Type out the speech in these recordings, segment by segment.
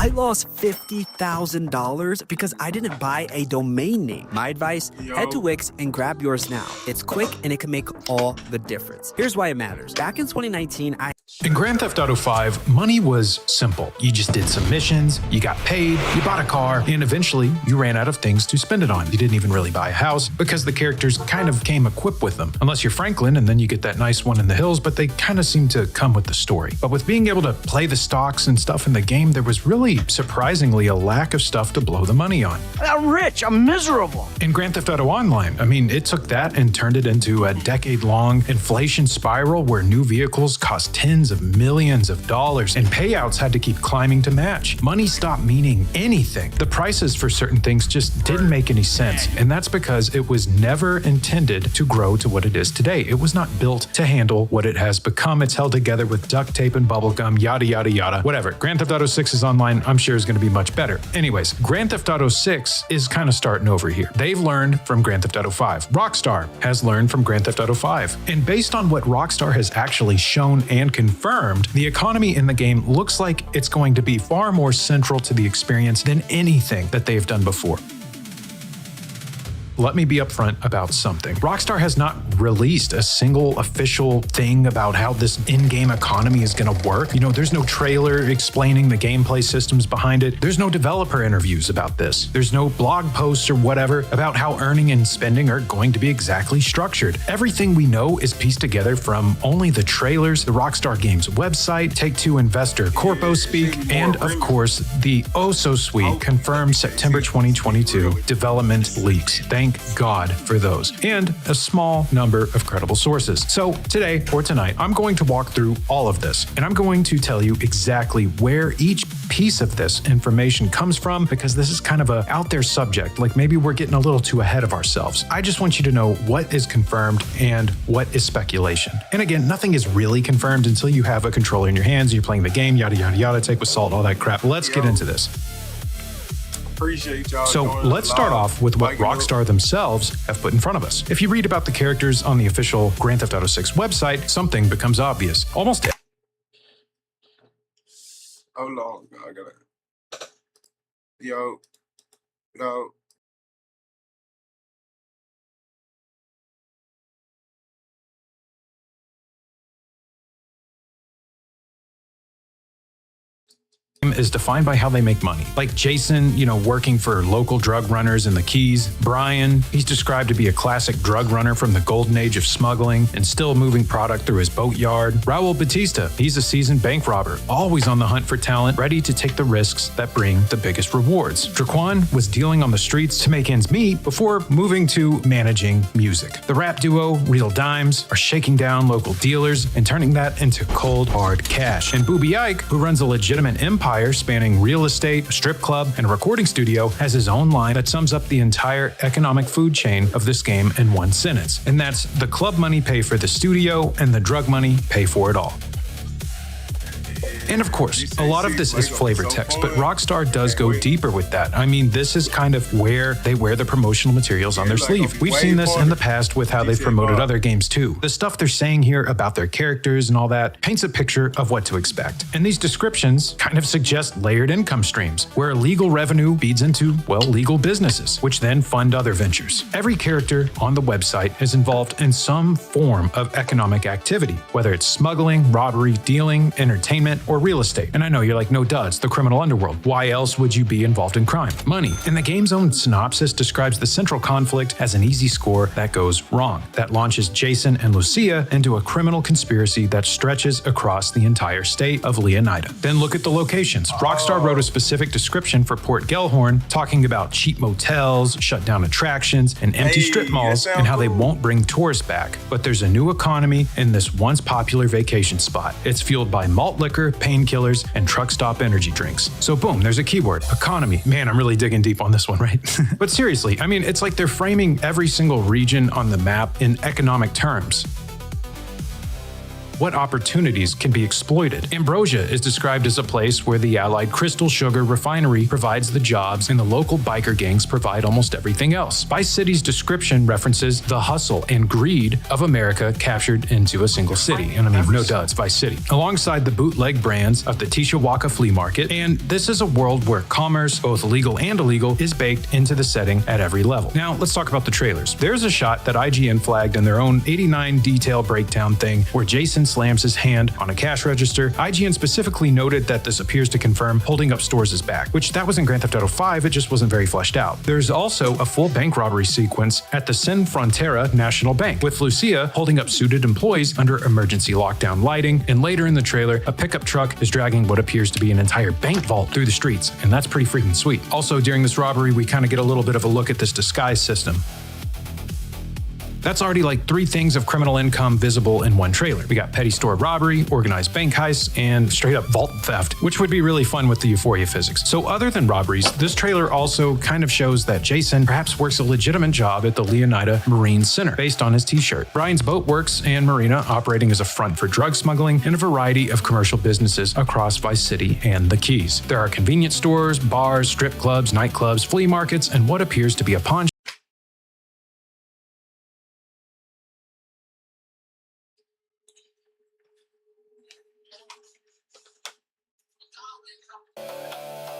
I lost $50,000 because I didn't buy a domain name. My advice, head to Wix and grab yours now. It's quick and it can make all the difference. Here's why it matters. Back in 2019, In Grand Theft Auto 5, money was simple. You just did some missions, you got paid, you bought a car, and eventually you ran out of things to spend it on. You didn't even really buy a house because the characters kind of came equipped with them. Unless you're Franklin and then you get that nice one in the hills, but they kind of seem to come with the story. But with being able to play the stocks and stuff in the game, there was really surprisingly a lack of stuff to blow the money on. I'm rich, I'm miserable. In Grand Theft Auto Online, I mean, it took that and turned it into a decade-long inflation spiral where new vehicles cost tens of millions of dollars and payouts had to keep climbing to match. Money stopped meaning anything. The prices for certain things just didn't make any sense, and that's because it was never intended to grow to what it is today. It was not built to handle what it has become. It's held together with duct tape and bubblegum, yada yada yada. Whatever. Grand Theft Auto 6 is online, I'm sure is going to be much better. Anyways, Grand Theft Auto 6 is kind of starting over here. They've learned from Grand Theft Auto 5. Rockstar has learned from Grand Theft Auto 5. And based on what Rockstar has actually shown and confirmed, the economy in the game looks like it's going to be far more central to the experience than anything that they've done before. Let me be upfront about something. Rockstar has not released a single official thing about how this in-game economy is going to work. You know, there's no trailer explaining the gameplay systems behind it. There's no developer interviews about this. There's no blog posts or whatever about how earning and spending are going to be exactly structured. Everything we know is pieced together from only the trailers, the Rockstar Games website, Take-Two investor Corpo speak, and of course, the oh-so-sweet confirmed September 2022 development leaks. Thank God for those, and a small number of credible sources. So today, or tonight, I'm going to walk through all of this, and I'm going to tell you exactly where each piece of this information comes from, because this is kind of a out there subject, like maybe we're getting a little too ahead of ourselves. I just want you to know what is confirmed and what is speculation. And again, nothing is really confirmed until you have a controller in your hands, you're playing the game, yada yada yada, take with salt, all that crap. Let's get into this. Appreciate y'all. So let's start off with what Rockstar themselves have put in front of us. If you read about the characters on the official Grand Theft Auto 6 website, something becomes obvious. Almost Hold on, I gotta. Yo, no. is defined by how they make money. Like Jason, you know, working for local drug runners in the Keys. Brian, he's described to be a classic drug runner from the golden age of smuggling and still moving product through his boatyard. Raul Batista, he's a seasoned bank robber, always on the hunt for talent, ready to take the risks that bring the biggest rewards. Draquan was dealing on the streets to make ends meet before moving to managing music. The rap duo Real Dimes are shaking down local dealers and turning that into cold, hard cash. And Booby Ike, who runs a legitimate empire spanning real estate, a strip club, and a recording studio, has his own line that sums up the entire economic food chain of this game in one sentence. And that's: the club money pay for the studio and the drug money pay for it all. And of course, a lot of this is flavor text, but Rockstar does go deeper with that. I mean, this is kind of where they wear the promotional materials on their sleeve. We've seen this in the past with how they've promoted other games too. The stuff they're saying here about their characters and all that paints a picture of what to expect. And these descriptions kind of suggest layered income streams, where legal revenue feeds into, well, legal businesses, which then fund other ventures. Every character on the website is involved in some form of economic activity, whether it's smuggling, robbery, dealing, entertainment, or real estate. And I know you're like, no duh, it's the criminal underworld. Why else would you be involved in crime? Money. And the game's own synopsis describes the central conflict as an easy score that goes wrong, that launches Jason and Lucia into a criminal conspiracy that stretches across the entire state of Leonida. Then look at the locations. Rockstar wrote a specific description for Port Gellhorn, talking about cheap motels, shut down attractions, and empty strip malls, and how they won't bring tourists back. But there's a new economy in this once popular vacation spot. It's fueled by malt liquor, painkillers, and truck stop energy drinks. So boom, there's a keyword: economy. Man, I'm really digging deep on this one, right? But seriously, I mean, it's like they're framing every single region on the map in economic terms. what opportunities can be exploited. Ambrosia is described as a place where the Allied Crystal Sugar Refinery provides the jobs and the local biker gangs provide almost everything else. Vice City's description references the hustle and greed of America captured into a single city. And I mean, no duh, it's Vice City. Alongside the bootleg brands of the Tishawaka Flea Market, and this is a world where commerce, both legal and illegal, is baked into the setting at every level. Now, let's talk about the trailers. There's a shot that IGN flagged in their own 89 detail breakdown thing where Jason slams his hand on a cash register. IGN specifically noted that this appears to confirm holding up stores is back, which that was in Grand Theft Auto 5, it just wasn't very fleshed out. There's also a full bank robbery sequence at the Sin Frontera National Bank, with Lucia holding up suited employees under emergency lockdown lighting, and later in the trailer, a pickup truck is dragging what appears to be an entire bank vault through the streets, and that's pretty freaking sweet. Also, during this robbery, we kind of get a little bit of a look at this disguise system. That's already like 3 things of criminal income visible in one trailer. We got petty store robbery, organized bank heists, and straight up vault theft, which would be really fun with the Euphoria physics. So other than robberies, this trailer also kind of shows that Jason perhaps works a legitimate job at the Leonida Marine Center, based on his t-shirt. Brian's boat works and marina operating as a front for drug smuggling and a variety of commercial businesses across Vice City and the Keys. There are convenience stores, bars, strip clubs, nightclubs, flea markets, and what appears to be a pawn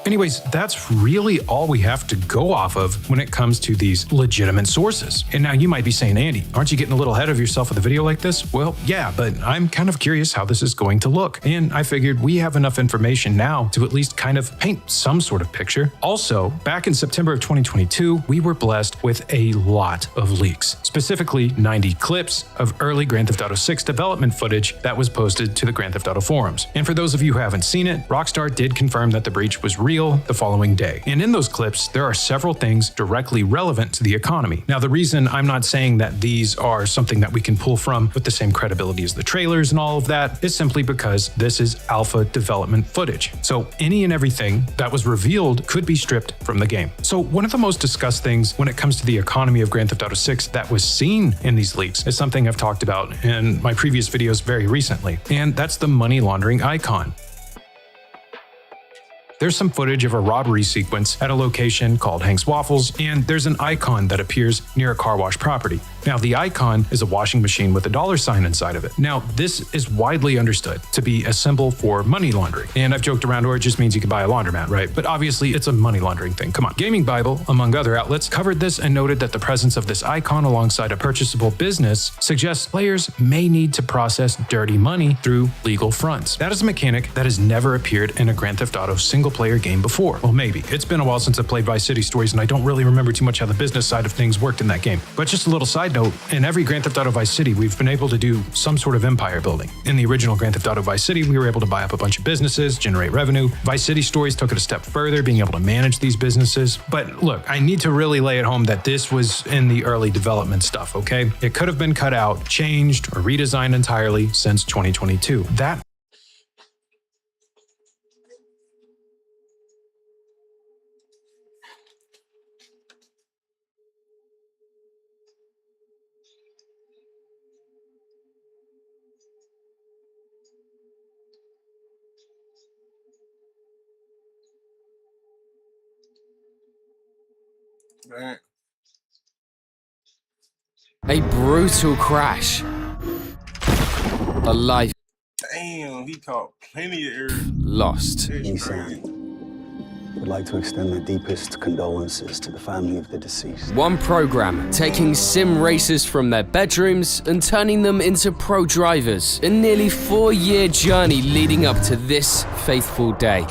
Anyways, that's really all we have to go off of when it comes to these legitimate sources. And now you might be saying, Andy, aren't you getting a little ahead of yourself with a video like this? Well, yeah, but I'm kind of curious how this is going to look. And I figured we have enough information now to at least kind of paint some sort of picture. Also, back in September of 2022, we were blessed with a lot of leaks, specifically 90 clips of early Grand Theft Auto 6 development footage that was posted to the Grand Theft Auto forums. And for those of you who haven't seen it, Rockstar did confirm that the breach was real the following day. And in those clips, there are several things directly relevant to the economy. Now, the reason I'm not saying that these are something that we can pull from with the same credibility as the trailers and all of that is simply because this is alpha development footage. So any and everything that was revealed could be stripped from the game. So one of the most discussed things when it comes to the economy of Grand Theft Auto 6 that was seen in these leaks is something I've talked about in my previous videos very recently, and that's the money laundering icon. There's some footage of a robbery sequence at a location called Hank's Waffles, and there's an icon that appears near a car wash property. Now, the icon is a washing machine with a $sign inside of it. Now, this is widely understood to be a symbol for money laundering. And I've joked around, or it just means you can buy a laundromat, right? But obviously, it's a money laundering thing. Come on. Gaming Bible, among other outlets, covered this and noted that the presence of this icon alongside a purchasable business suggests players may need to process dirty money through legal fronts. That is a mechanic that has never appeared in a Grand Theft Auto single-player game before. Well, maybe. It's been a while since I played Vice City Stories, and I don't really remember too much how the business side of things worked in that game. But just a little side note, in every Grand Theft Auto Vice City, we've been able to do some sort of empire building. In the original Grand Theft Auto Vice City, we were able to buy up a bunch of businesses, generate revenue. Vice City Stories took it a step further, being able to manage these businesses. But look, I need to really lay it home that this was in the early development stuff, okay? It could have been cut out, changed, or redesigned entirely since 2022. That Man. A brutal crash. A life Damn, he caught plenty of air. lost. Nissan would like to extend the deepest condolences to the family of the deceased. One program taking sim racers from their bedrooms and turning them into pro drivers. A nearly 4-year journey leading up to this faithful day.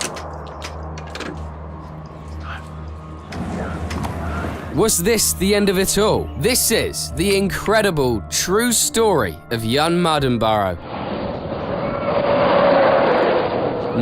Was this the end of it all? This is the incredible, true story of Jan Mardenborough.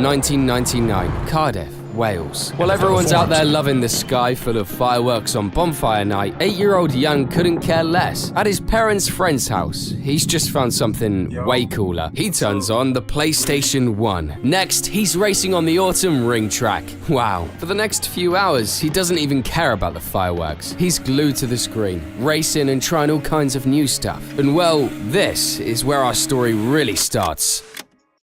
1999, Cardiff, Wales. While everyone's out there loving the sky full of fireworks on bonfire night, 8-year-old Young couldn't care less. At his parents' friend's house, he's just found something way cooler. He turns on the PlayStation 1. Next, he's racing on the Autumn Ring track. Wow. For the next few hours, he doesn't even care about the fireworks. He's glued to the screen, racing and trying all kinds of new stuff. And well, this is where our story really starts.